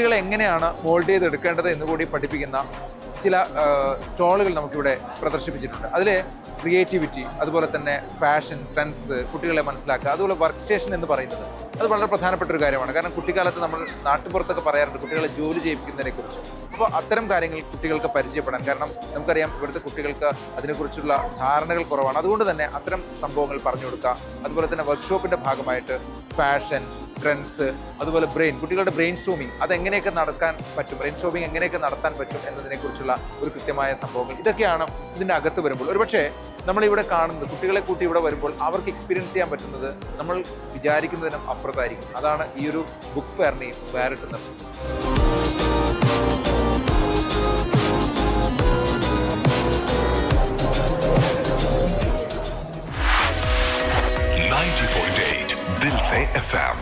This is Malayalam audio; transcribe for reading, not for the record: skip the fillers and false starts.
കുട്ടികളെ എങ്ങനെയാണ് മോൾഡ് ചെയ്തെടുക്കേണ്ടത് എന്നുകൂടി പഠിപ്പിക്കുന്ന ചില സ്റ്റോളുകൾ നമുക്കിവിടെ പ്രദർശിപ്പിച്ചിട്ടുണ്ട്. അതിൽ ക്രിയേറ്റിവിറ്റി, അതുപോലെ തന്നെ ഫാഷൻ, ട്രെൻഡ്സ്, കുട്ടികളെ മനസ്സിലാക്കുക, അതുപോലെ വർക്ക് സ്റ്റേഷൻ എന്ന് പറയുന്നത് അത് വളരെ പ്രധാനപ്പെട്ട ഒരു കാര്യമാണ്. കാരണം കുട്ടിക്കാലത്ത് നമ്മൾ നാട്ടുപുറത്തൊക്കെ പറയാറുണ്ട് കുട്ടികളെ ജോലി ചെയ്യിപ്പിക്കുന്നതിനെക്കുറിച്ച്. അപ്പോൾ അത്തരം കാര്യങ്ങൾ കുട്ടികൾക്ക് പരിചയപ്പെടാൻ, കാരണം നമുക്കറിയാം ഇവിടുത്തെ കുട്ടികൾക്ക് അതിനെക്കുറിച്ചുള്ള ധാരണകൾ കുറവാണ്. അതുകൊണ്ട് തന്നെ അത്തരം സംഭവങ്ങൾ പറഞ്ഞു കൊടുക്കുക. അതുപോലെ തന്നെ വർക്ക്ഷോപ്പിൻ്റെ ഭാഗമായിട്ട് ഫാഷൻ, ട്രെൻഡ്സ്, അതുപോലെ കുട്ടികളുടെ ബ്രെയിൻ സ്റ്റോമിങ് അതെങ്ങനെയൊക്കെ നടക്കാൻ പറ്റും, ബ്രെയിൻ സ്റ്റോമിങ് എങ്ങനെയൊക്കെ നടത്താൻ പറ്റും എന്നതിനെക്കുറിച്ചുള്ള ഒരു കൃത്യമായ സംഭവങ്ങൾ ഇതൊക്കെയാണ് ഇതിൻ്റെ അകത്ത് വരുമ്പോൾ. ഒരുപക്ഷെ നമ്മളിവിടെ കാണുന്നത് കുട്ടികളെ കൂട്ടി ഇവിടെ വരുമ്പോൾ അവർക്ക് എക്സ്പീരിയൻസ് ചെയ്യാൻ പറ്റുന്നത് നമ്മൾ വിചാരിക്കുന്നതിനും അപ്പുറത്തായിരിക്കും. അതാണ് ഈ ഒരു ബുക്ക് ഫെയറിനെയും വേറിട്ട് നിർത്തുന്നത്. दिल से FM